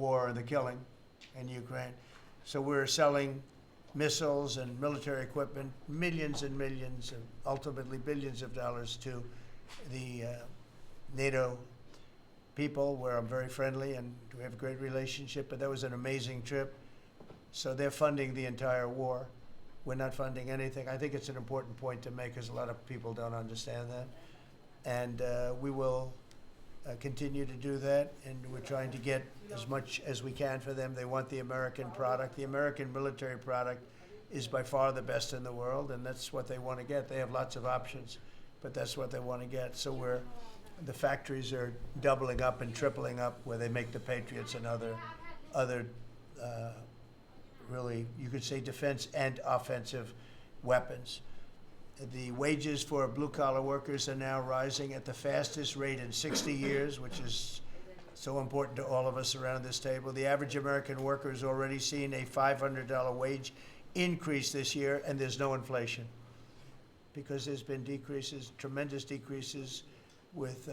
war and the killing in Ukraine. So we're selling missiles and military equipment, millions and millions, and ultimately billions of dollars to the NATO people, where I'm very friendly and we have a great relationship. But that was an amazing trip. So they're funding the entire war. We're not funding anything. I think it's an important point to make because a lot of people don't understand that. And we will continue to do that, and we're trying to get as much as we can for them. They want the American product. The American military product is by far the best in the world, and that's what they want to get. They have lots of options, but that's what they want to get. So the factories are doubling up and tripling up where they make the Patriots and other really, you could say, defense and offensive weapons. The wages for blue-collar workers are now rising at the fastest rate in 60 years, which is so important to all of us around this table. The average American worker has already seen a $500 wage increase this year, and there's no inflation because there's been decreases, tremendous decreases, with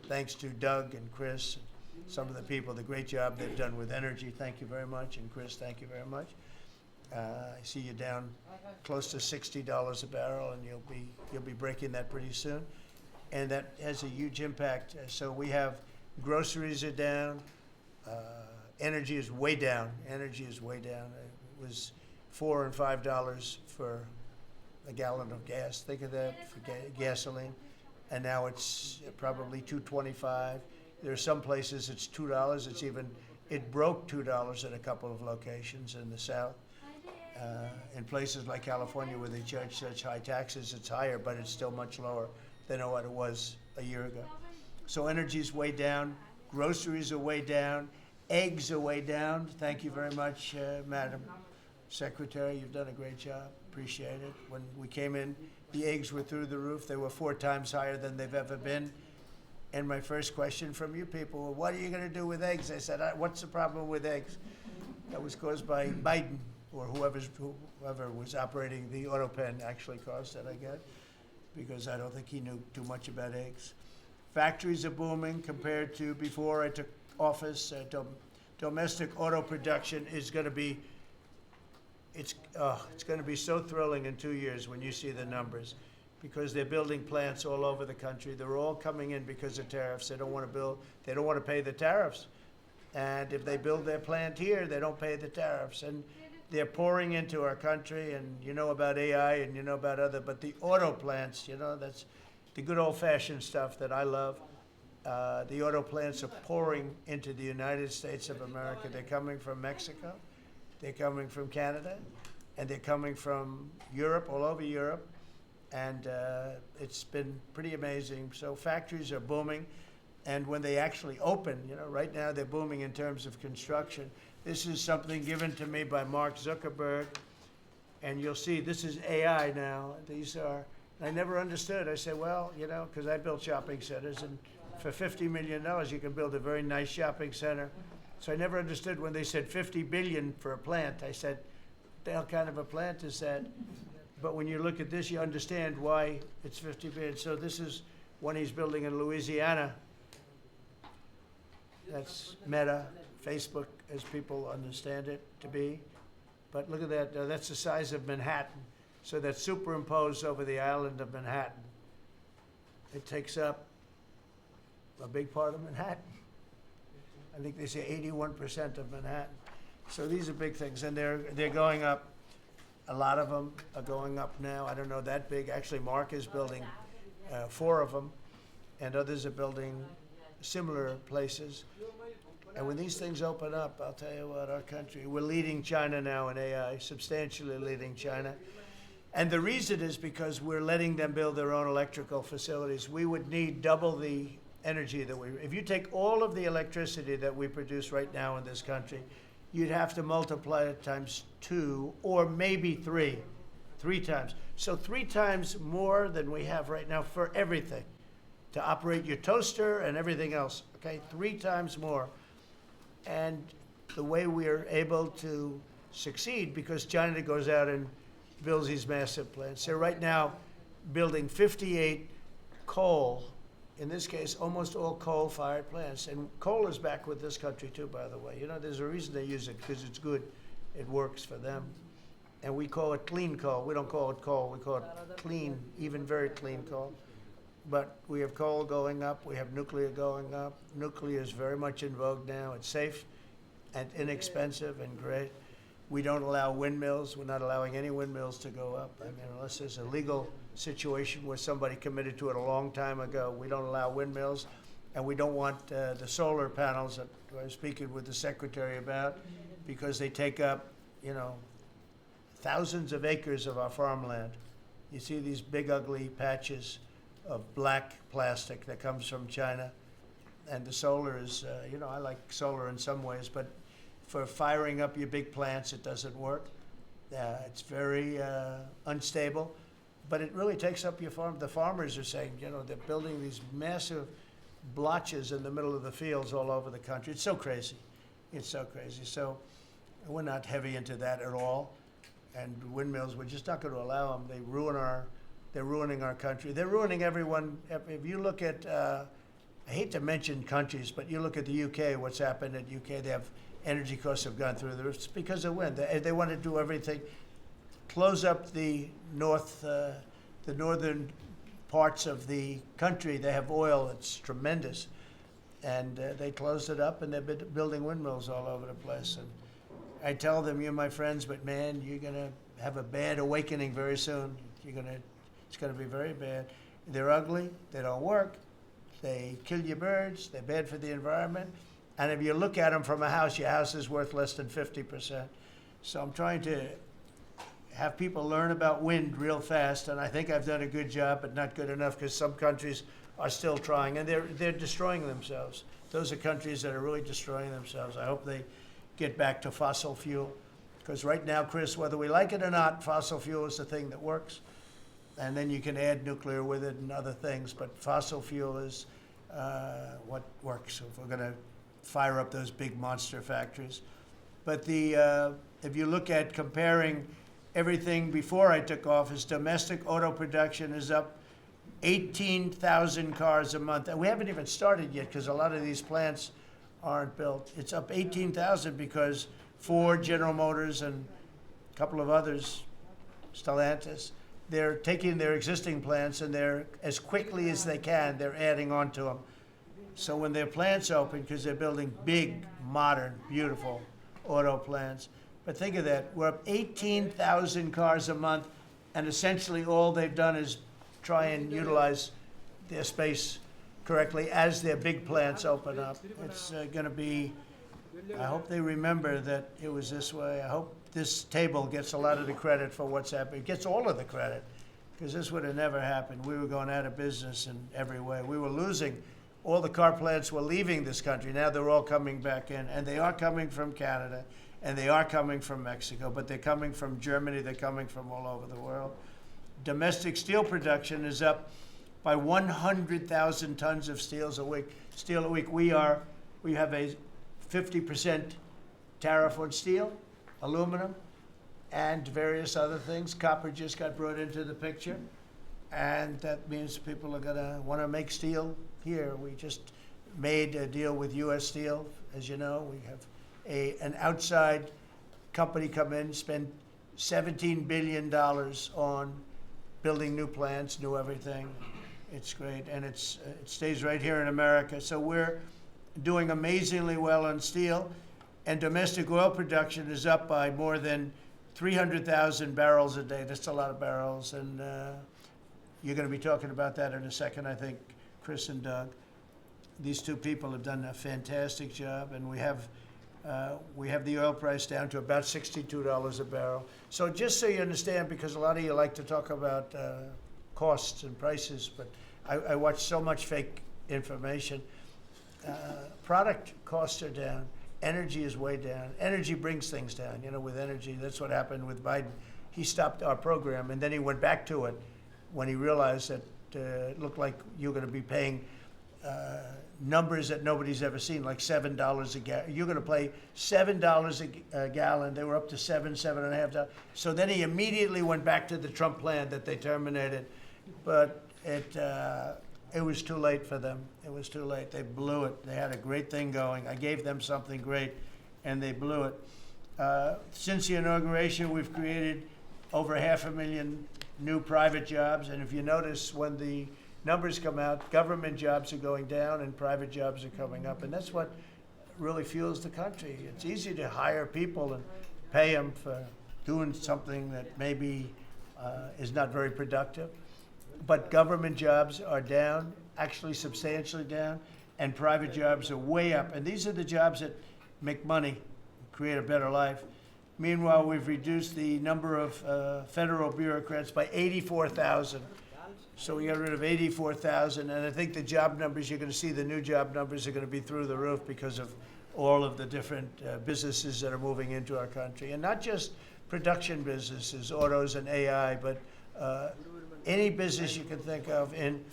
thanks to Doug and Chris, some of the people, the great job they've done with energy. Thank you very much. And Chris, thank you very much. I see you down close to $60 a barrel, and you'll be breaking that pretty soon, and that has a huge impact. So we have groceries are down, energy is way down. Energy is way down. It was $4 and $5 for a gallon of gas. Think of that for gasoline, and now it's probably $2.25. There are some places it's $2. It broke $2 at a couple of locations in the South. In places like California where they charge such high taxes, it's higher, but it's still much lower than what it was a year ago. So energy's way down, groceries are way down, eggs are way down. Thank you very much, Madam Secretary. You've done a great job. Appreciate it. When we came in, the eggs were through the roof. They were 4 times higher than they've ever been. And my first question from you people, well, what are you going to do with eggs? I said, what's the problem with eggs? That was caused by Biden, or whoever was operating the auto pen actually caused it, I guess, because I don't think he knew too much about eggs. Factories are booming compared to before I took office. Domestic auto production is going to be, it's going to be so thrilling in 2 years when you see the numbers, because they're building plants all over the country. They're all coming in because of tariffs. They don't want to pay the tariffs. And if they build their plant here, they don't pay the tariffs. And they're pouring into our country, and you know about AI and you know about but the auto plants, that's the good old-fashioned stuff that I love. The auto plants are pouring into the United States of America. They're coming from Mexico, they're coming from Canada, and they're coming from Europe, all over Europe, and it's been pretty amazing. So factories are booming, and when they actually open, right now they're booming in terms of construction. This is something given to me by Mark Zuckerberg, and you'll see this is AI now. I never understood. I said, well, because I built shopping centers, and for $50 million, you can build a very nice shopping center. So I never understood when they said $50 billion for a plant. I said, what the hell kind of a plant is that? But when you look at this, you understand why it's $50 billion. So this is one he's building in Louisiana. That's Meta, Facebook, as people understand it to be. But look at that, that's the size of Manhattan. So that's superimposed over the island of Manhattan. It takes up a big part of Manhattan. I think they say 81% of Manhattan. So these are big things, and they're going up. A lot of them are going up now. I don't know that big. Actually, Mark is building 4 of them, and others are building similar places. And when these things open up, I'll tell you what, our country, we're leading China now in AI, substantially leading China. And the reason is because we're letting them build their own electrical facilities. We would need double the energy if you take all of the electricity that we produce right now in this country, you'd have to multiply it times 2 or maybe 3 times. So 3 times more than we have right now for everything, to operate your toaster and everything else, okay? 3 times more. And the way we are able to succeed, because China goes out and builds these massive plants. They're right now building 58 coal in this case, almost all coal-fired plants. And coal is back with this country too, by the way. You know, there's a reason they use it, because it's good. It works for them. And we call it clean coal. We don't call it coal. We call it clean, even very clean coal. But we have coal going up. We have nuclear going up. Nuclear is very much in vogue now. It's safe and inexpensive and great. We don't allow windmills. We're not allowing any windmills to go up. I mean, unless there's a legal situation where somebody committed to it a long time ago, we don't allow windmills. And we don't want the solar panels that I was speaking with the secretary about, because they take up, you know, thousands of acres of our farmland. You see these big, ugly patches of black plastic that comes from China. And the solar is, you know, I like solar in some ways, but for firing up your big plants, it doesn't work. It's very unstable, but it really takes up your farm. The farmers are saying, you know, they're building these massive blotches in the middle of the fields all over the country. It's so crazy. It's so crazy. So we're not heavy into that at all. And windmills, we're just not going to allow them. They're ruining our country. They're ruining everyone. If you look at, I hate to mention countries, but you look at the UK, what's happened at UK, they have energy costs have gone through the roof. It's because of wind. They want to do everything, close up the northern parts of the country. They have oil that's tremendous. And they closed it up, and they've been building windmills all over the place. And I tell them, you're my friends, but man, you're going to have a bad awakening very soon. It's going to be very bad. They're ugly. They don't work. They kill your birds. They're bad for the environment. And if you look at them from a house, your house is worth less than 50%. So I'm trying to have people learn about wind real fast, and I think I've done a good job, but not good enough, because some countries are still trying, and they're destroying themselves. Those are countries that are really destroying themselves. I hope they get back to fossil fuel, because right now, Chris, whether we like it or not, fossil fuel is the thing that works, and then you can add nuclear with it and other things, but fossil fuel is what works if we're going to fire up those big monster factories. But if you look at comparing everything before I took office, domestic auto production is up 18,000 cars a month. And we haven't even started yet, because a lot of these plants aren't built. It's up 18,000 because Ford, General Motors, and a couple of others, Stellantis, they're taking their existing plants, and they're, as quickly as they can, they're adding on to them. So when their plants open, because they're building big, modern, beautiful auto plants. But think of that, we're up 18,000 cars a month, and essentially all they've done is try and utilize their space correctly as their big plants open up. It's going to be, I hope they remember that it was this way. I hope this table gets a lot of the credit for what's happening. It gets all of the credit, because this would have never happened. We were going out of business in every way. We were losing. All the car plants were leaving this country. Now they're all coming back in, and they are coming from Canada, and they are coming from Mexico, but they're coming from Germany. They're coming from all over the world. Domestic steel production is up by 100,000 tons of steel a week. We have a 50% tariff on steel, aluminum, and various other things. Copper just got brought into the picture, and that means people are going to want to make steel here. We just made a deal with U.S. Steel. As you know, we have an outside company come in, spend $17 billion on building new plants, new everything. It's great, and it stays right here in America. So we're doing amazingly well on steel, and domestic oil production is up by more than 300,000 barrels a day. That's a lot of barrels, and you're going to be talking about that in a second, I think, Chris and Doug. These two people have done a fantastic job, and we have the oil price down to about $62 a barrel. So just so you understand, because a lot of you like to talk about costs and prices, but I watch so much fake information. Product costs are down. Energy is way down. Energy brings things down. You know, with energy, that's what happened with Biden. He stopped our program, and then he went back to it when he realized that it looked like you're going to be paying numbers that nobody's ever seen, like $7 a gallon. You're going to pay $7 a gallon. They were up to $7.5. So then he immediately went back to the Trump plan that they terminated. But It was too late for them. It was too late. They blew it. They had a great thing going. I gave them something great, and they blew it. Since the inauguration, we've created over 500,000 new private jobs. And if you notice, when the numbers come out, government jobs are going down and private jobs are coming up. And that's what really fuels the country. It's easy to hire people and pay them for doing something that maybe is not very productive. But government jobs are down, actually substantially down, and private jobs are way up. And these are the jobs that make money, create a better life. Meanwhile, we've reduced the number of federal bureaucrats by 84,000. So we got rid of 84,000, and I think the job numbers, you're going to see the new job numbers are going to be through the roof because of all of the different businesses that are moving into our country. And not just production businesses, autos and AI, but any business you can think of. In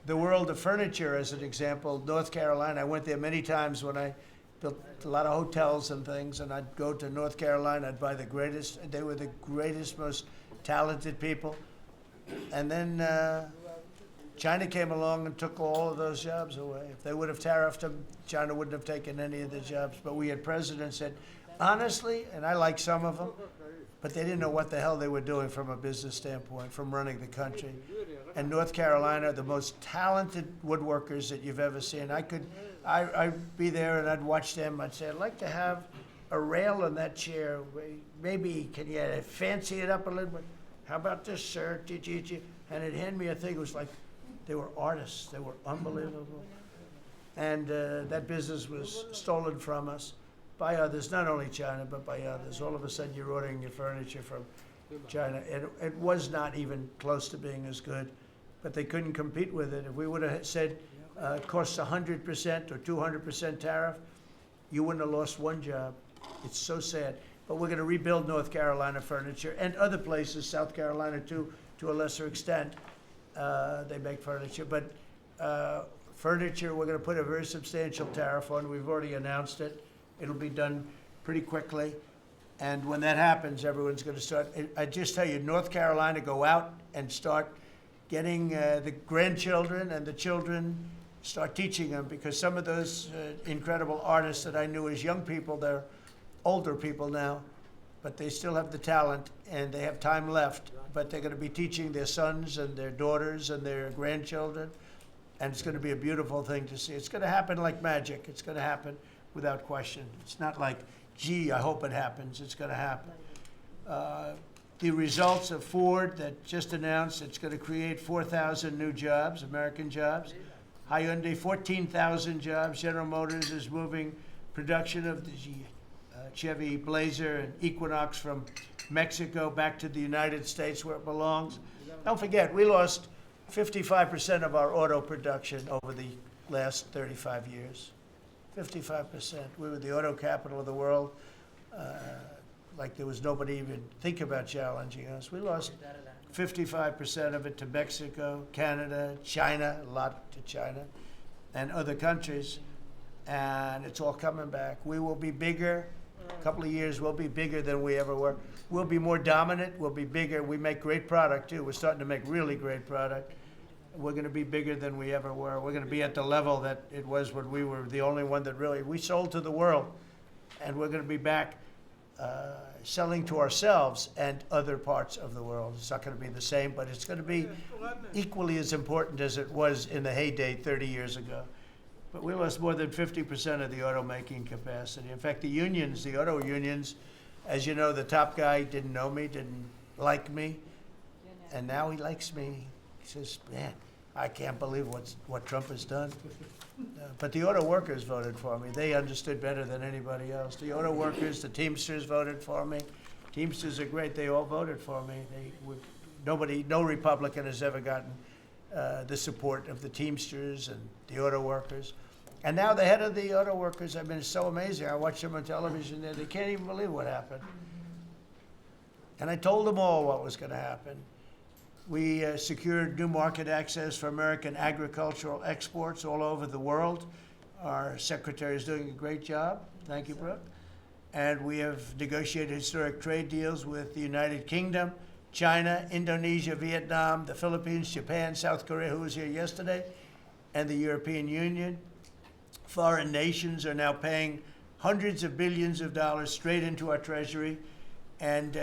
the world of furniture, as an example, North Carolina, I went there many times when I built a lot of hotels and things, and I'd go to North Carolina, I'd buy the greatest, they were the greatest, most talented people. And then China came along and took all of those jobs away. If they would have tariffed them, China wouldn't have taken any of the jobs. But we had presidents that, honestly, and I like some of them, but they didn't know what the hell they were doing from a business standpoint, from running the country. And North Carolina, the most talented woodworkers that you've ever seen. I'd be there and I'd watch them. I'd say, I'd like to have a rail in that chair. Maybe can you fancy it up a little bit? How about this, sir? And it'd hand me a thing. It was like they were artists. They were unbelievable. And that business was stolen from us by others, not only China, but by others. All of a sudden, you're ordering your furniture from China. It was not even close to being as good, but they couldn't compete with it. If we would have said it costs 100% or 200% tariff, you wouldn't have lost one job. It's so sad. But we're going to rebuild North Carolina furniture and other places, South Carolina too, to a lesser extent. They make furniture. But furniture, we're going to put a very substantial tariff on. We've already announced it. It'll be done pretty quickly. And when that happens, everyone's going to start. I just tell you, North Carolina, go out and start getting the grandchildren and the children, start teaching them, because some of those incredible artists that I knew as young people, they're older people now, but they still have the talent and they have time left. But they're going to be teaching their sons and their daughters and their grandchildren, and it's going to be a beautiful thing to see. It's going to happen like magic. It's going to happen without question. It's not like, gee, I hope it happens. It's going to happen. The results of Ford that just announced it's going to create 4,000 new jobs, American jobs. Hyundai, 14,000 jobs. General Motors is moving production of the Chevy Blazer and Equinox from Mexico back to the United States where it belongs. Don't forget, we lost 55% of our auto production over the last 35 years. 55%. We were the auto capital of the world. Like there was nobody even think about challenging us. We lost 55% of it to Mexico, Canada, China, a lot to China, and other countries. And it's all coming back. We will be bigger. A couple of years, we'll be bigger than we ever were. We'll be more dominant. We'll be bigger. We make great product, too. We're starting to make really great product. We're going to be bigger than we ever were. We're going to be at the level that it was when we were the only one that really, we sold to the world. And we're going to be back selling to ourselves and other parts of the world. It's not going to be the same, but it's going to be equally as important as it was in the heyday 30 years ago. But we lost more than 50% of the automaking capacity. In fact, the unions, the auto unions, as you know, the top guy didn't know me, didn't like me, and now he likes me. He says, man, I can't believe what Trump has done. But the auto workers voted for me. They understood better than anybody else. The auto workers, the Teamsters voted for me. Teamsters are great. They all voted for me. No Republican has ever gotten the support of the Teamsters and the auto workers. And now the head of the auto workers, I mean, it's so amazing. I watch them on television there. They can't even believe what happened. And I told them all what was going to happen. We secured new market access for American agricultural exports all over the world. Our secretary is doing a great job. Thank you, Brooke. And we have negotiated historic trade deals with the United Kingdom, China, Indonesia, Vietnam, the Philippines, Japan, South Korea, who was here yesterday, and the European Union. Foreign nations are now paying hundreds of billions of dollars straight into our treasury, and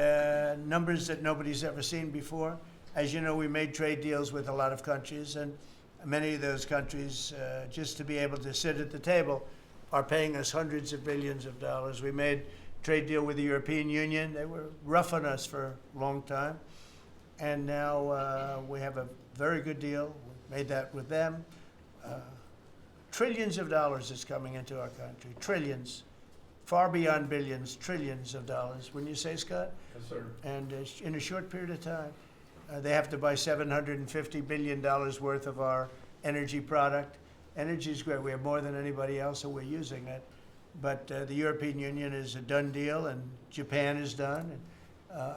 numbers that nobody's ever seen before. As you know, we made trade deals with a lot of countries, and many of those countries, just to be able to sit at the table, are paying us hundreds of billions of dollars. We made a trade deal with the European Union. They were rough on us for a long time, and now we have a very good deal. We made that with them. Trillions of dollars is coming into our country. Trillions. Far beyond billions, trillions of dollars. Wouldn't you say, Scott? Yes, sir. And in a short period of time, they have to buy $750 billion worth of our energy product. Energy is great. We have more than anybody else, so we're using it. But the European Union is a done deal, and Japan is done. And,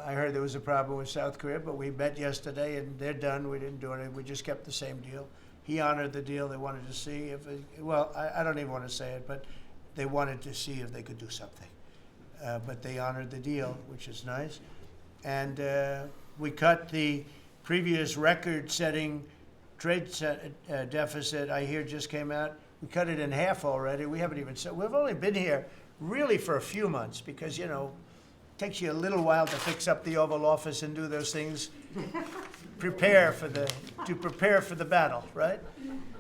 I heard there was a problem with South Korea, but we met yesterday, and they're done. We didn't do anything. We just kept the same deal. He honored the deal. They wanted to see if, I don't even want to say it, but they wanted to see if they could do something. But they honored the deal, which is nice. And we cut the previous record-setting trade deficit, I hear just came out. We cut it in half already. We haven't even said, we've only been here really for a few months because, you know, it takes you a little while to fix up the Oval Office and do those things. prepare for the battle, right?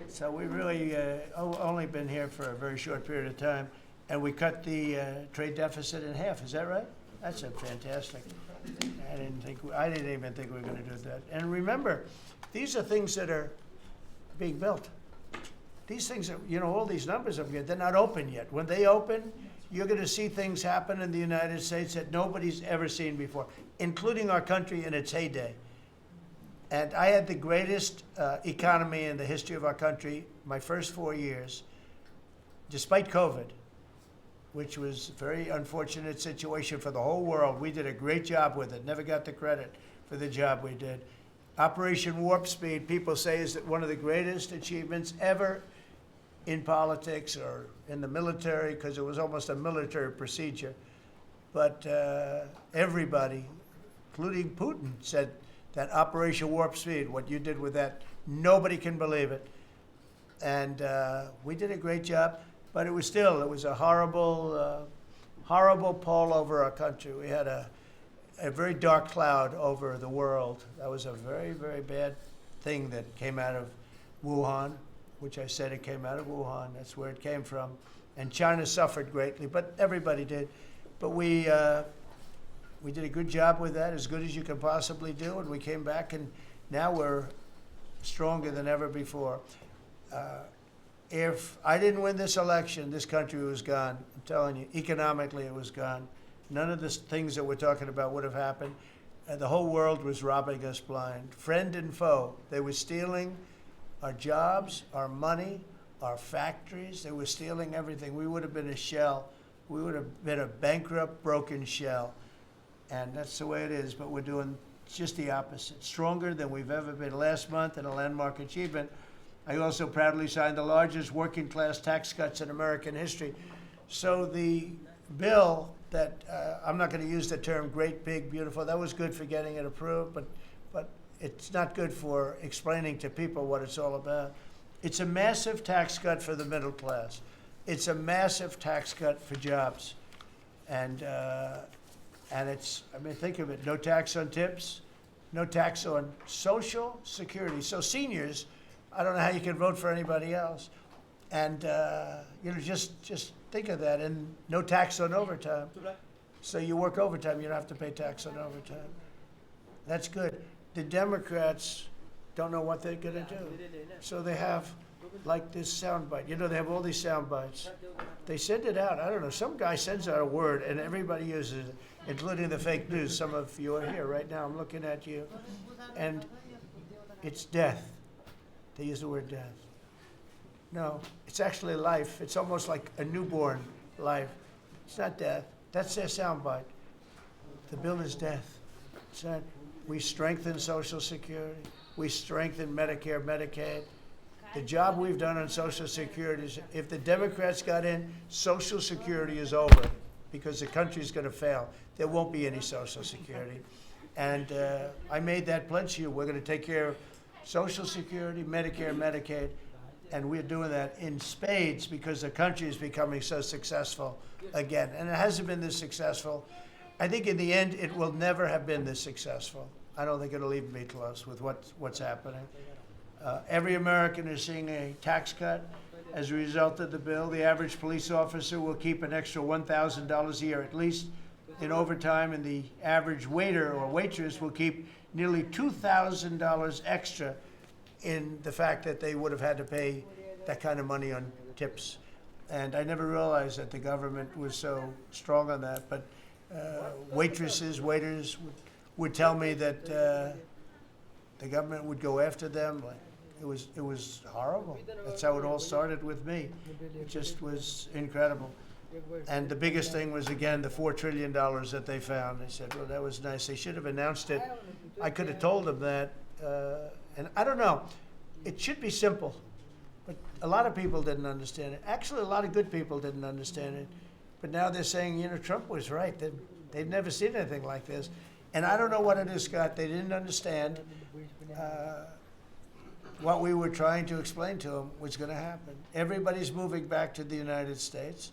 So we really only been here for a very short period of time, and we cut the trade deficit in half. Is that right? That's a fantastic. I didn't even think we were going to do that. And remember, these are things that are being built. These things are, you know, all these numbers I'm getting, they're not open yet. When they open, you're going to see things happen in the United States that nobody's ever seen before, including our country in its heyday. And I had the greatest economy in the history of our country my first 4 years, despite COVID, which was a very unfortunate situation for the whole world. We did a great job with it, never got the credit for the job we did. Operation Warp Speed, people say, is one of the greatest achievements ever in politics or in the military, because it was almost a military procedure. But everybody, including Putin, said that Operation Warp Speed, what you did with that, nobody can believe it. And we did a great job, but it was a horrible, horrible pall over our country. We had a very dark cloud over the world. That was a very, very bad thing that came out of Wuhan, which I said it came out of Wuhan. That's where it came from. And China suffered greatly, but everybody did. But we did a good job with that, as good as you can possibly do, and we came back, and now we're stronger than ever before. If I didn't win this election, this country was gone. I'm telling you, economically it was gone. None of the things that we're talking about would have happened. The whole world was robbing us blind. Friend and foe, they were stealing our jobs, our money, our factories. They were stealing everything. We would have been a shell. We would have been a bankrupt, broken shell. And that's the way it is, but we're doing just the opposite. Stronger than we've ever been. Last month, in a landmark achievement, I also proudly signed the largest working class tax cuts in American history. So the bill that, I'm not going to use the term great, big, beautiful, that was good for getting it approved, but it's not good for explaining to people what it's all about. It's a massive tax cut for the middle class. It's a massive tax cut for jobs. And it's, I mean, think of it, no tax on tips, no tax on Social Security. So seniors, I don't know how you can vote for anybody else. And, you know, just think of that, and no tax on overtime. So you work overtime, you don't have to pay tax on overtime. That's good. The Democrats don't know what they're going to do. So they have, like, this soundbite. You know, they have all these sound bites. They send it out. I don't know. Some guy sends out a word, and everybody uses it, including the fake news. Some of you are here right now. I'm looking at you. And it's death. They use the word death. No, it's actually life. It's almost like a newborn life. It's not death. That's their soundbite. The bill is death. It's not. We strengthen Social Security. We strengthen Medicare, Medicaid. The job we've done on Social Security is, if the Democrats got in, Social Security is over because the country's going to fail. There won't be any Social Security. And I made that pledge to you. We're going to take care of Social Security, Medicare, Medicaid. And we're doing that in spades because the country is becoming so successful again. And it hasn't been this successful. I think in the end, it will never have been this successful. I don't think it'll even be close with what's happening. Every American is seeing a tax cut as a result of the bill. The average police officer will keep an extra $1,000 a year at least in overtime, and the average waiter or waitress will keep nearly $2,000 extra in the fact that they would have had to pay that kind of money on tips. And I never realized that the government was so strong on that. But waitresses, waiters would tell me that the government would go after them. Like, it was horrible. That's how it all started with me. It just was incredible. And the biggest thing was, again, the $4 trillion that they found. They said, well, that was nice. They should have announced it. I could have told them that. And I don't know. It should be simple. But a lot of people didn't understand it. Actually, a lot of good people didn't understand it. But now they're saying, Trump was right. They've never seen anything like this. And I don't know what it is, Scott. They didn't understand what we were trying to explain to them was going to happen. Everybody's moving back to the United States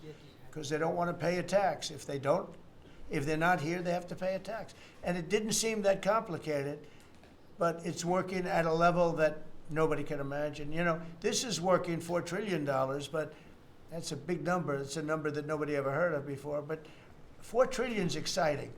because they don't want to pay a tax. If they're not here, they have to pay a tax. And it didn't seem that complicated, but it's working at a level that nobody can imagine. This is working $4 trillion, but that's a big number. It's a number that nobody ever heard of before. But $4 trillion is exciting.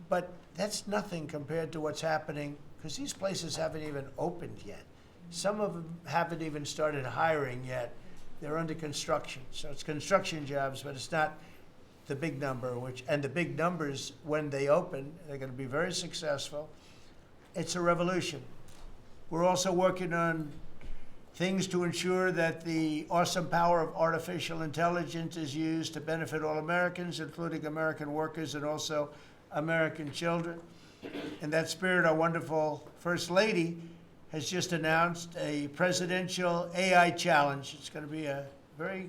But that's nothing compared to what's happening, because these places haven't even opened yet. Some of them haven't even started hiring yet. They're under construction. So it's construction jobs, but it's not the big number, and the big numbers, when they open, they're going to be very successful. It's a revolution. We're also working on things to ensure that the awesome power of artificial intelligence is used to benefit all Americans, including American workers and also American children. In that spirit, our wonderful First Lady has just announced a presidential AI challenge. It's going to be a very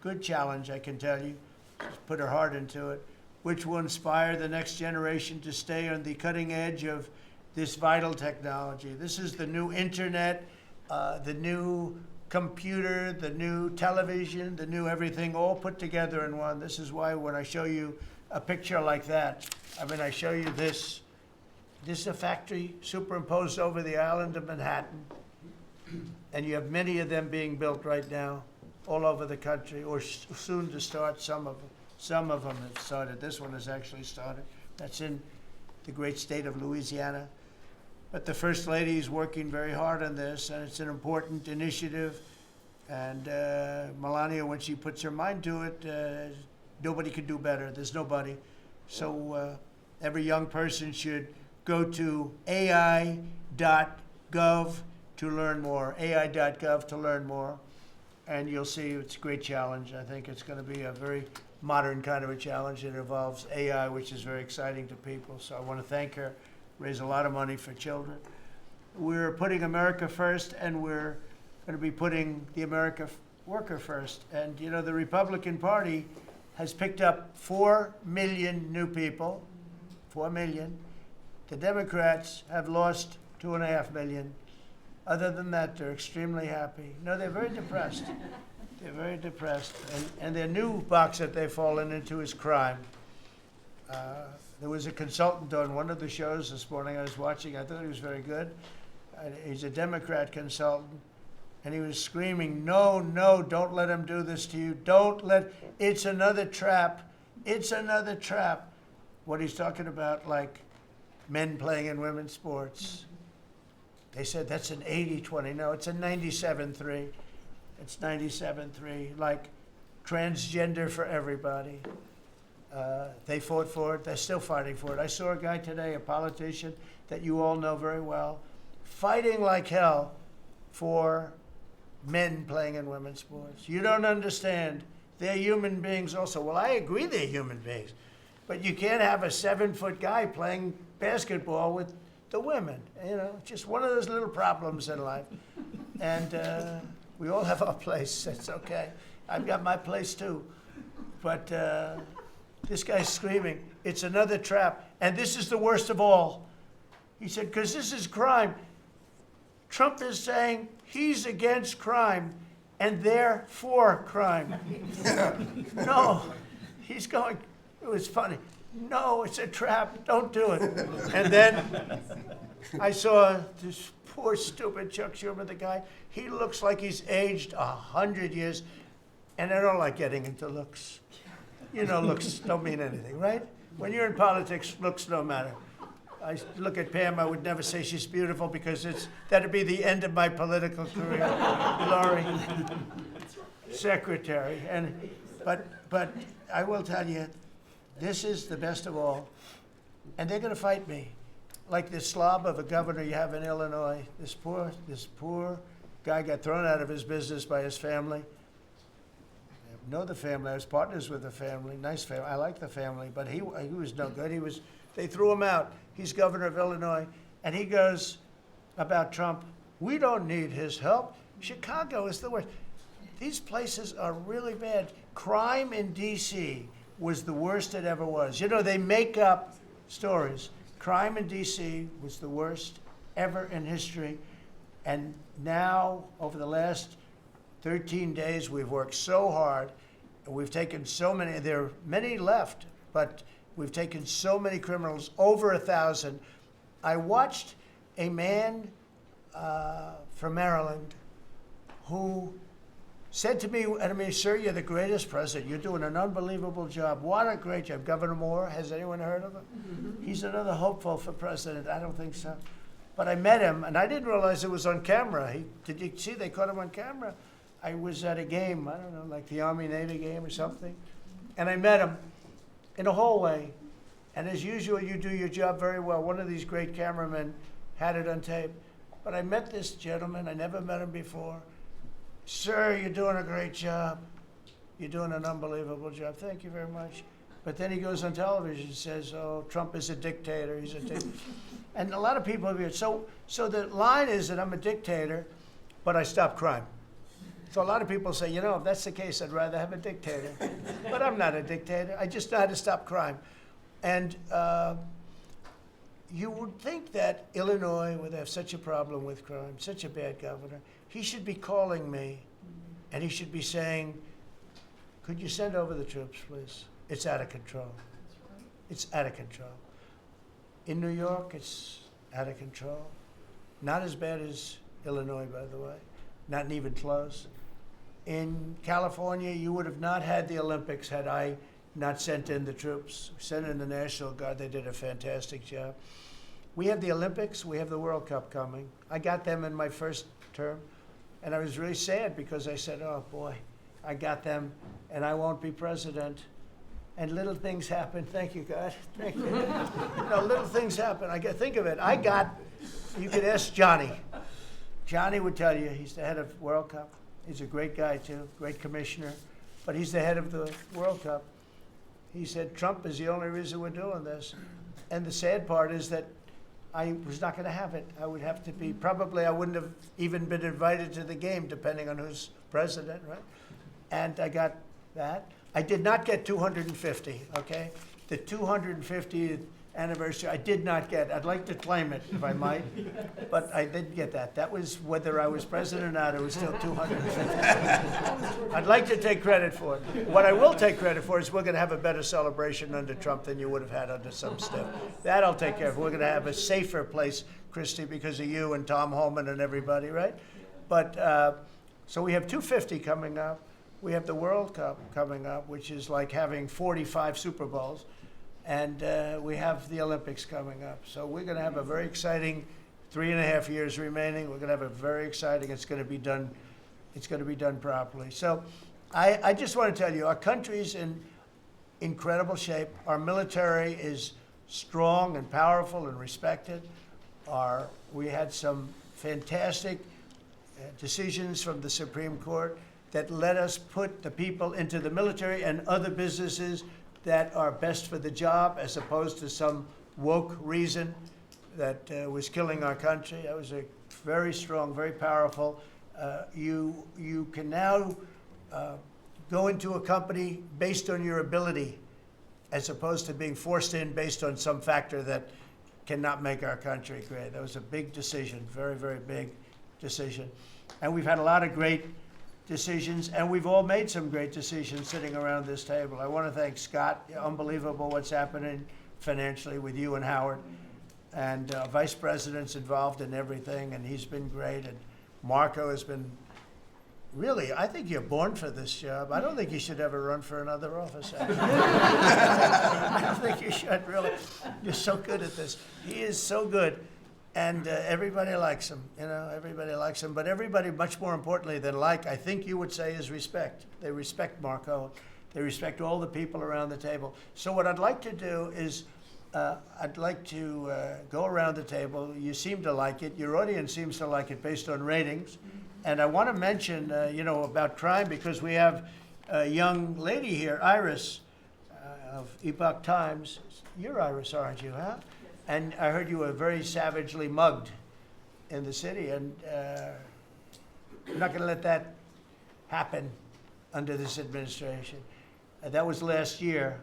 good challenge, I can tell you. She's put her heart into it, which will inspire the next generation to stay on the cutting edge of this vital technology. This is the new internet, the new computer, the new television, the new everything, all put together in one. This is why when I show you a picture like that, I show you this. This is a factory superimposed over the island of Manhattan, and you have many of them being built right now all over the country, or soon to start. Some of them have started. This one has actually started. That's in the great state of Louisiana. But the First Lady is working very hard on this, and it's an important initiative. And Melania, when she puts her mind to it, nobody could do better. There's nobody. So every young person should go to AI.gov to learn more, AI.gov to learn more. And you'll see it's a great challenge. I think it's going to be a very modern kind of a challenge. It involves AI, which is very exciting to people. So I want to thank her, raise a lot of money for children. We're putting America first, and we're going to be putting the American worker first. And, the Republican Party has picked up 4 million new people, 4 million. The Democrats have lost 2.5 million. Other than that, they're extremely happy. No, they're very depressed. They're very depressed. And their new box that they've fallen into is crime. There was a consultant on one of the shows this morning I was watching. I thought he was very good. He's a Democrat consultant. And he was screaming, no, don't let him do this to you. It's another trap. It's another trap. What he's talking about, like men playing in women's sports. They said that's an 80-20. No, it's a 97-3. It's 97-3, like transgender for everybody. They fought for it. They're still fighting for it. I saw a guy today, a politician that you all know very well, fighting like hell for men playing in women's sports. You don't understand. They're human beings also. Well, I agree they're human beings. But you can't have a 7-foot guy playing basketball with the women. Just one of those little problems in life. And we all have our place. That's okay. I've got my place too. But this guy's screaming, it's another trap. And this is the worst of all. He said, because this is crime. Trump is saying he's against crime. and they're for crime. No, he's going, it was funny. No, it's a trap, don't do it. And then I saw this poor, stupid Chuck Schumer, the guy. He looks like he's aged 100 years, and I don't like getting into looks. You know, looks don't mean anything, right? When you're in politics, looks don't matter. I look at Pam, I would never say she's beautiful because that'd be the end of my political career. Laurie, secretary. But I will tell you, this is the best of all. And they're going to fight me. Like this slob of a governor you have in Illinois, this poor guy got thrown out of his business by his family. I know the family. I was partners with the family. Nice family. I like the family, but he was no good. They threw him out. He's governor of Illinois, and he goes about Trump, we don't need his help. Chicago is the worst. These places are really bad. Crime in D.C. was the worst it ever was. You know, they make up stories. Crime in D.C. was the worst ever in history. And now, over the last 13 days, we've worked so hard. And we've taken so many, there are many left, but we've taken so many criminals, over 1,000. I watched a man from Maryland who said to me, I mean, sir, you're the greatest president. You're doing an unbelievable job. What a great job. Governor Moore, has anyone heard of him? Mm-hmm. He's another hopeful for president. I don't think so. But I met him, and I didn't realize it was on camera. Did you see they caught him on camera? I was at a game, I don't know, like the Army-Navy game or something. And I met him in a hallway. And as usual, you do your job very well. One of these great cameramen had it on tape. But I met this gentleman. I never met him before. Sir, you're doing a great job. You're doing an unbelievable job. Thank you very much. But then he goes on television and says, oh, Trump is a dictator. He's a dictator. And a lot of people have heard. So the line is that I'm a dictator, but I stop crime. So a lot of people say, you know, if that's the case, I'd rather have a dictator. But I'm not a dictator. I just know how to stop crime. And you would think that Illinois would have such a problem with crime, such a bad governor. He should be calling me, and he should be saying, could you send over the troops, please? It's out of control. It's out of control. In New York, it's out of control. Not as bad as Illinois, by the way. Not even close. In California, you would have not had the Olympics had I not sent in the troops. Sent in the National Guard. They did a fantastic job. We have the Olympics. We have the World Cup coming. I got them in my first term, and I was really sad because I said, oh, boy, I got them, and I won't be president. And little things happen. Thank you, God. Thank you. You know, little things happen. Think of it. You could ask Johnny. Johnny would tell you he's the head of World Cup. He's a great guy, too, great commissioner. But he's the head of the World Cup. He said, Trump is the only reason we're doing this. And the sad part is that I was not going to have it. I would have to be, probably I wouldn't have even been invited to the game, depending on who's president, right? And I got that. I did not get 250, okay? The 250th anniversary, I did not get. I'd like to claim it, if I might, but I didn't get that. That was whether I was president or not, it was still 250. I'd like to take credit for it. What I will take credit for is we're going to have a better celebration under Trump than you would have had under some stuff. That I'll take care of. We're going to have a safer place, Christy, because of you and Tom Homan and everybody, right? But, so we have 250 coming up. We have the World Cup coming up, which is like having 45 Super Bowls. And we have the Olympics coming up. So we're going to have a very exciting 3.5 years remaining. We're going to have a very exciting, it's going to be done properly. So I just want to tell you, our country's in incredible shape. Our military is strong and powerful and respected. We had some fantastic decisions from the Supreme Court that let us put the people into the military and other businesses that are best for the job, as opposed to some woke reason that was killing our country. That was a very strong, very powerful. You can now go into a company based on your ability, as opposed to being forced in based on some factor that cannot make our country great. That was a big decision, very, very big decision. And we've had a lot of great decisions, and we've all made some great decisions sitting around this table. I want to thank Scott. Unbelievable what's happening financially with you and Howard. And Vice President's involved in everything, and he's been great. And Marco has been really, I think you're born for this job. I don't think you should ever run for another office. I don't think you should, really. You're so good at this. He is so good. And everybody likes him, everybody likes him. But everybody, much more importantly than like, I think you would say, is respect. They respect Marco. They respect all the people around the table. So what I'd like to do is, I'd like to go around the table. You seem to like it. Your audience seems to like it based on ratings. And I want to mention, about crime, because we have a young lady here, Iris, of Epoch Times. You're Iris, aren't you, huh? And I heard you were very savagely mugged in the city, and we're not going to let that happen under this administration. That was last year.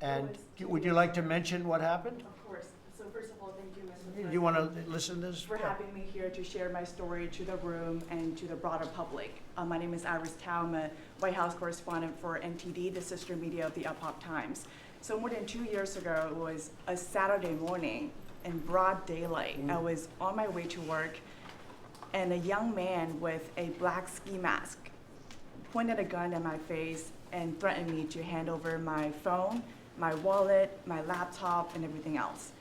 And would you like to mention what happened? Of course. So first of all, thank you, Mr. President. You want to listen to this? For having me here to share my story to the room and to the broader public. My name is Iris Tao. I'm a White House correspondent for NTD, the sister media of the Epoch Times. So more than 2 years ago, it was a Saturday morning in broad daylight. I was on my way to work, and a young man with a black ski mask pointed a gun at my face and threatened me to hand over my phone, my wallet, my laptop, and everything else.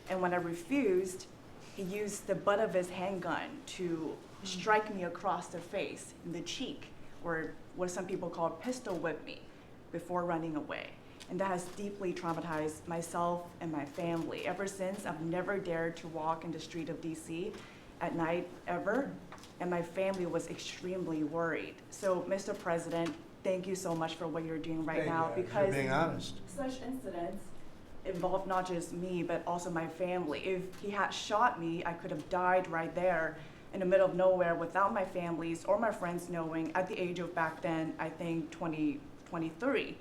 And when I refused, he used the butt of his handgun to strike me across the face, in the cheek, or what some people call pistol whip me, before running away. And that has deeply traumatized myself and my family. Ever since, I've never dared to walk in the street of DC at night, ever, and my family was extremely worried. So, Mr. President, thank you so much for what you're doing right now, because you're being honest. Such incidents involve not just me, but also my family. If he had shot me, I could have died right there in the middle of nowhere without my families or my friends knowing, at the age of back then, I think 23,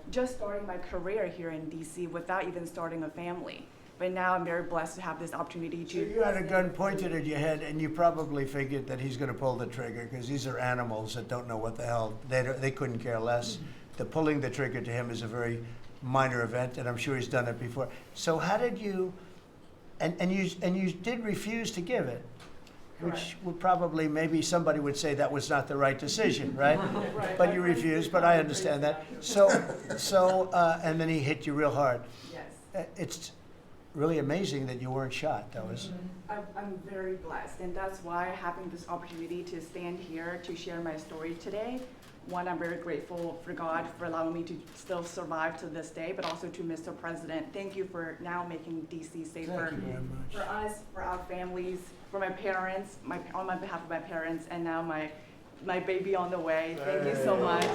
just starting my career here in DC without even starting a family. But now I'm very blessed to have this opportunity to. So you had a gun pointed at your head, and you probably figured that he's going to pull the trigger, because these are animals that don't know what the hell, they couldn't care less. The pulling the trigger to him is a very minor event, and I'm sure he's done it before. So how did you, and you did refuse to give it, which would probably, maybe somebody would say that was not the right decision, right? Right. But you refused, but I understand that. And then he hit you real hard. Yes. It's really amazing that you weren't shot. That was. I'm very blessed, and that's why having this opportunity to stand here to share my story today. One, I'm very grateful for God for allowing me to still survive to this day, but also to Mr. President. Thank you for now making DC safer. Thank you very much. For us, for our families, for my parents, on my behalf of my parents, and now my baby on the way. Thank you so much.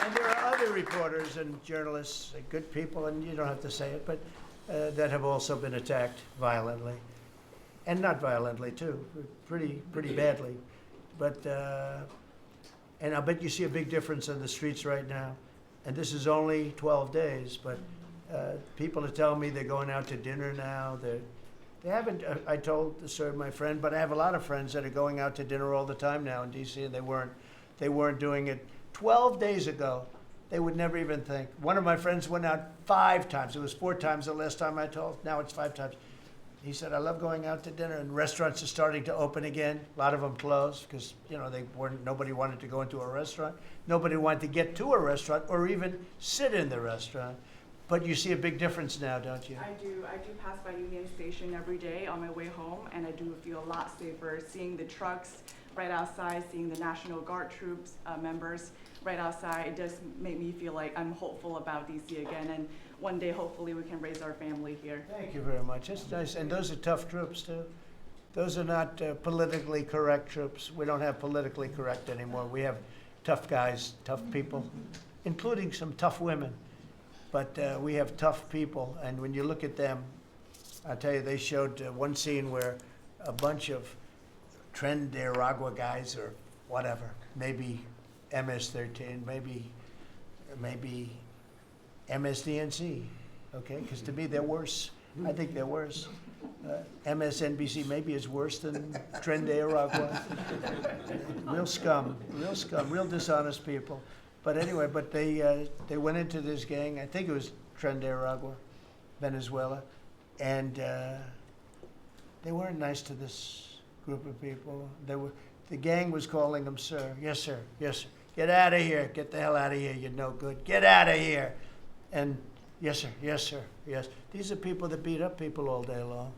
And there are other reporters and journalists, good people, and you don't have to say it, but that have also been attacked violently. And not violently, too, pretty badly. But, and I bet you see a big difference in the streets right now. And this is only 12 days, but people are telling me they're going out to dinner now. They haven't, I told my friend, but I have a lot of friends that are going out to dinner all the time now in DC, and they weren't doing it 12 days ago. They would never even think. One of my friends went out 5 times. It was 4 times the last time I told. Now it's 5 times. He said, I love going out to dinner, and restaurants are starting to open again. A lot of them closed because, nobody wanted to go into a restaurant. Nobody wanted to get to a restaurant or even sit in the restaurant. But you see a big difference now, don't you? I do pass by Union Station every day on my way home, and I do feel a lot safer seeing the trucks right outside, seeing the National Guard troops members right outside. It does make me feel like I'm hopeful about DC again, and one day hopefully we can raise our family here. Thank you very much. It's nice, and those are tough troops too. Those are not politically correct troops. We don't have politically correct anymore. We have tough guys, tough people, including some tough women. But we have tough people, and when you look at them, I tell you, they showed one scene where a bunch of Tren de Aragua guys, or whatever, maybe MS-13, maybe MSDNC, okay? Because to me, they're worse. I think they're worse. MSNBC maybe is worse than Tren de Aragua. Real scum, real dishonest people. But anyway, they went into this gang, I think it was Tren de Aragua, Venezuela, and they weren't nice to this group of people. The gang was calling them sir. Yes, sir. Yes, sir. Get out of here. Get the hell out of here. You're no good. Get out of here. And yes, sir. Yes, sir. Yes. These are people that beat up people all day long.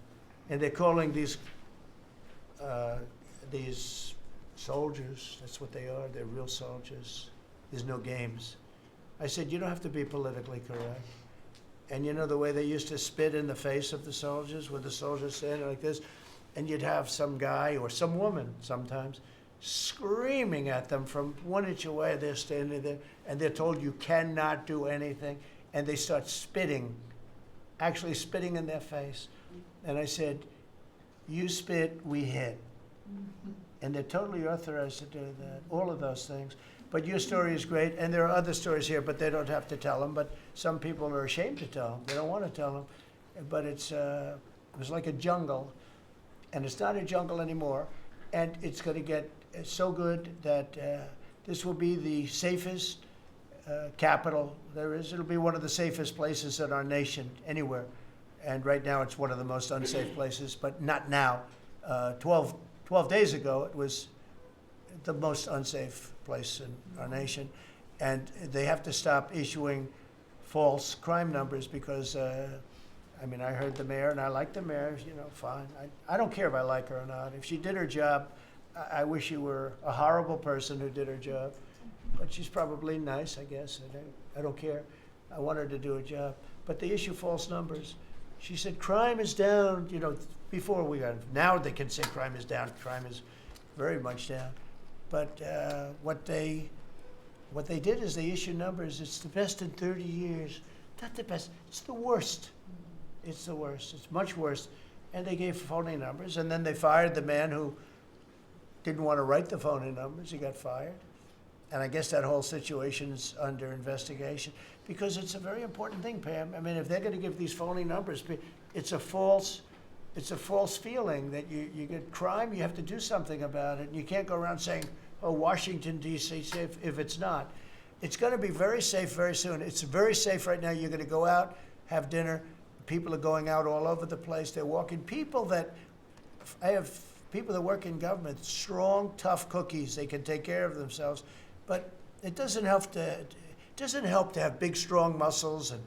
And they're calling these soldiers, that's what they are. They're real soldiers. There's no games. I said, you don't have to be politically correct. And you know the way they used to spit in the face of the soldiers, with the soldiers standing like this, and you'd have some guy or some woman sometimes screaming at them from 1 inch away. They're standing there, and they're told you cannot do anything, and they start spitting, actually spitting in their face. And I said, you spit, we hit. And they're totally authorized to do that, all of those things. But your story is great, and there are other stories here, but they don't have to tell them. But some people are ashamed to tell them. They don't want to tell them. But it was like a jungle, and it's not a jungle anymore. And it's going to get so good that this will be the safest capital there is. It'll be one of the safest places in our nation, anywhere. And right now it's one of the most unsafe places, but not now. 12 days ago, it was the most unsafe place in our nation. And they have to stop issuing false crime numbers because, I mean, I heard the mayor, and I like the mayor, you know, fine. I don't care if I like her or not. If she did her job, I wish she were a horrible person who did her job. But she's probably nice, I guess. I don't care. I want her to do a job. But they issue false numbers. She said, crime is down, you know, before we got, now they can say crime is down. Crime is very much down. But what they did is they issued numbers. It's the best in 30 years. Not the best. It's the worst. It's the worst. It's much worse. And they gave phony numbers. And then they fired the man who didn't want to write the phony numbers. He got fired. And I guess that whole situation's under investigation because it's a very important thing, Pam. I mean, if they're going to give these phony numbers, it's a false feeling that you get crime, you have to do something about it. And you can't go around saying, oh, Washington, D.C. safe if it's not. It's going to be very safe very soon. It's very safe right now. You're going to go out, have dinner. People are going out all over the place. They're walking. I have people that work in government, strong, tough cookies. They can take care of themselves. But it doesn't help to have big, strong muscles. And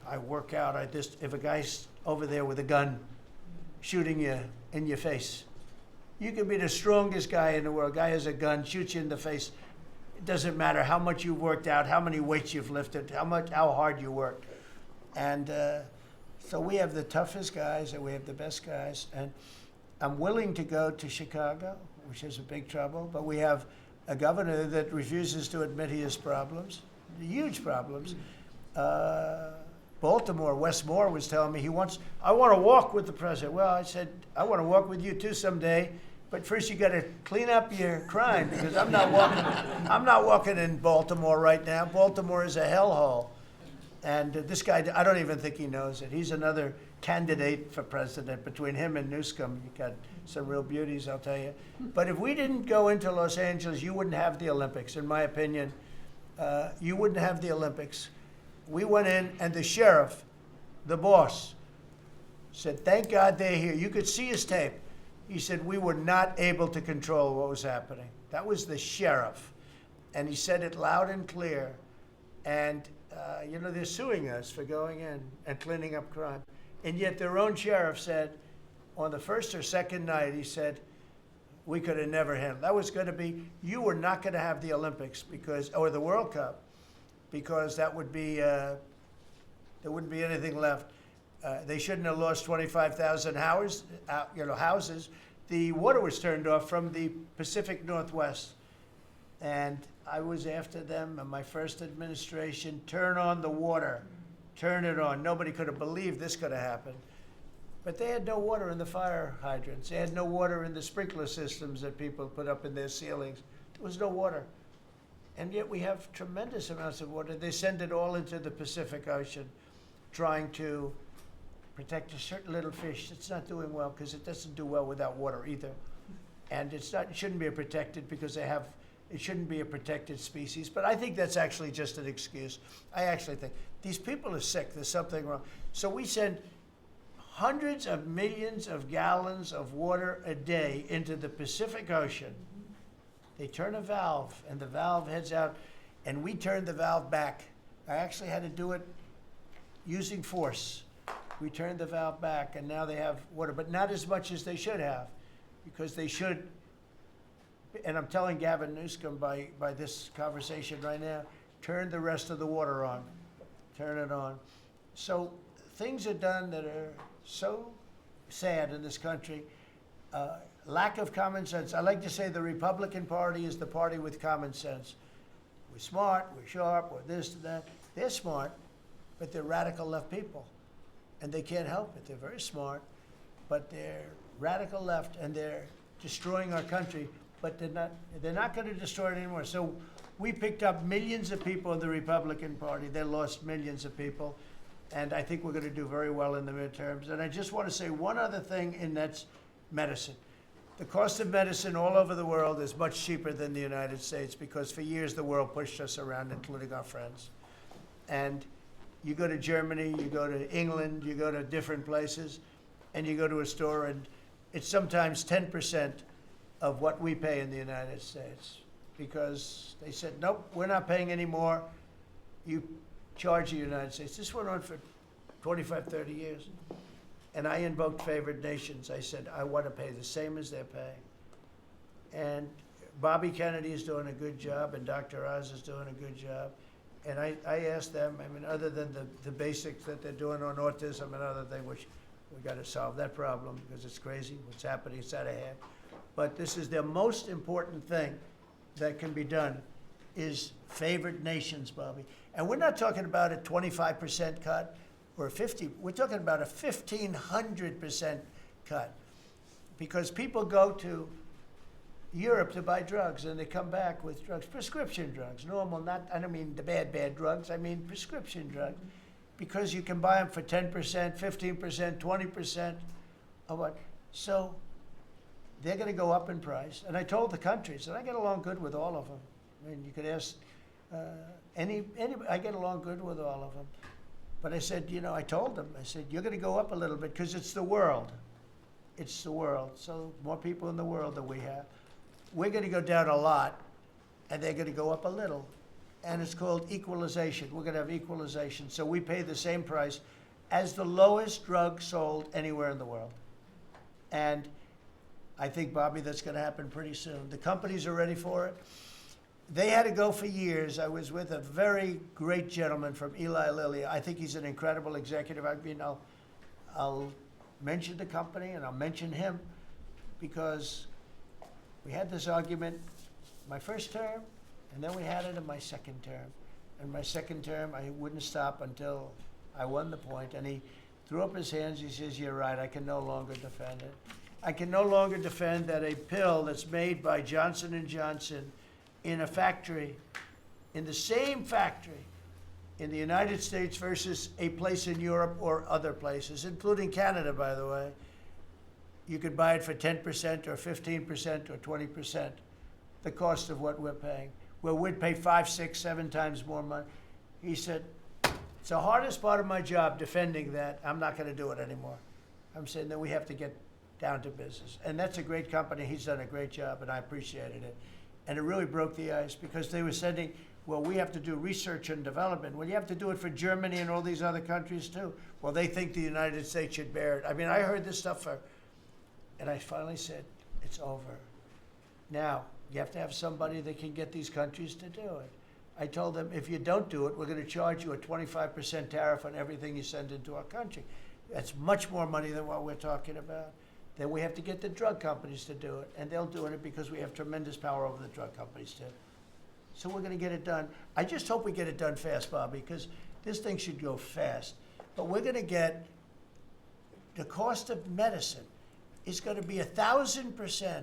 I work out. If a guy's over there with a gun shooting you in your face, you can be the strongest guy in the world. Guy has a gun, shoots you in the face. It doesn't matter how much you've worked out, how many weights you've lifted, how hard you worked. And so we have the toughest guys and we have the best guys. And I'm willing to go to Chicago, which is a big trouble, but we have a governor that refuses to admit he has problems, huge problems. Baltimore, Wes Moore was telling me I want to walk with the president. Well, I said, I want to walk with you too someday, but first you got to clean up your crime because I'm not walking in Baltimore right now. Baltimore is a hellhole. And this guy, I don't even think he knows it. He's another candidate for president. Between him and Newsom, you got some real beauties, I'll tell you. But if we didn't go into Los Angeles, you wouldn't have the Olympics, in my opinion. You wouldn't have the Olympics. We went in, and the sheriff, the boss, said, thank God they're here. You could see his tape. He said, we were not able to control what was happening. That was the sheriff. And he said it loud and clear. And they're suing us for going in and cleaning up crime. And yet their own sheriff said, on the first or second night, he said, we could have never handled. That was going to be, you were not going to have the Olympics or the World Cup, because that would be, there wouldn't be anything left. They shouldn't have lost 25,000 houses. The water was turned off from the Pacific Northwest. And I was after them in my first administration, turn on the water, turn it on. Nobody could have believed this could have happened. But they had no water in the fire hydrants. They had no water in the sprinkler systems that people put up in their ceilings. There was no water. And yet we have tremendous amounts of water. They send it all into the Pacific Ocean, trying to protect a certain little fish that's not doing well because it doesn't do well without water either. And it shouldn't be protected because it shouldn't be a protected species. But I think that's actually just an excuse. I actually think these people are sick. There's something wrong. So we send hundreds of millions of gallons of water a day into the Pacific Ocean. They turn a valve, and the valve heads out, and we turn the valve back. I actually had to do it using force. We turned the valve back, and now they have water, but not as much as they should have, because they should, and I'm telling Gavin Newsom by this conversation right now, turn the rest of the water on. Turn it on. So things are done that are so sad in this country. Lack of common sense. I like to say the Republican Party is the party with common sense. We're smart, we're sharp, we're this and that. They're smart, but they're radical left people. And they can't help it. They're very smart, but they're radical left, and they're destroying our country, but they're not going to destroy it anymore. So we picked up millions of people in the Republican Party. They lost millions of people. And I think we're going to do very well in the midterms. And I just want to say one other thing, and that's medicine. The cost of medicine all over the world is much cheaper than the United States because for years the world pushed us around, including our friends. And you go to Germany, you go to England, you go to different places, and you go to a store, and it's sometimes 10% of what we pay in the United States because they said, nope, we're not paying any more. You charge the United States. This went on for 25, 30 years. And I invoked favored nations. I said, I want to pay the same as they're paying. And Bobby Kennedy is doing a good job, and Dr. Oz is doing a good job. And I asked them, I mean, other than the basics that they're doing on autism and other things, which we got to solve that problem because it's crazy what's happening, it's out of hand. But this is the most important thing that can be done is favored nations, Bobby. And we're not talking about a 25% cut or a 50, we're talking about a 1,500% cut. Because people go to Europe to buy drugs and they come back with drugs, prescription drugs, normal, not, I don't mean the bad drugs, I mean prescription drugs. Because you can buy them for 10%, 15%, 20% of what. So they're going to go up in price. And I told the countries, and I get along good with all of them. I mean, you could ask I get along good with all of them. But I said, you know, I told them, I said, you're going to go up a little bit because it's the world. It's the world. So more people in the world than we have. We're going to go down a lot, and they're going to go up a little. And it's called equalization. We're going to have equalization. So we pay the same price as the lowest drug sold anywhere in the world. And I think, Bobby, that's going to happen pretty soon. The companies are ready for it. They had to go for years. I was with a very great gentleman from Eli Lilly. I think he's an incredible executive. I mean, I'll mention the company and I'll mention him because we had this argument my first term, and then we had it in my second term. In my second term, I wouldn't stop until I won the point, and he threw up his hands. He says, you're right, I can no longer defend it. I can no longer defend that a pill that's made by Johnson & Johnson in a factory, in the same factory, in the United States versus a place in Europe or other places, including Canada, by the way, you could buy it for 10% or 15% or 20%, the cost of what we're paying. Well, we'd pay 5, 6, 7 times more money. He said, it's the hardest part of my job, defending that. I'm not going to do it anymore. I'm saying that we have to get down to business. And that's a great company. He's done a great job, and I appreciated it. And it really broke the ice because they were sending, well, we have to do research and development. Well, you have to do it for Germany and all these other countries too. Well, they think the United States should bear it. I mean, I heard this stuff and I finally said, it's over. Now, you have to have somebody that can get these countries to do it. I told them, if you don't do it, we're going to charge you a 25% tariff on everything you send into our country. That's much more money than what we're talking about. Then we have to get the drug companies to do it, and they'll do it because we have tremendous power over the drug companies too. So we're going to get it done. I just hope we get it done fast, Bobby, because this thing should go fast. But we're going to get, the cost of medicine is going to be 1,000%.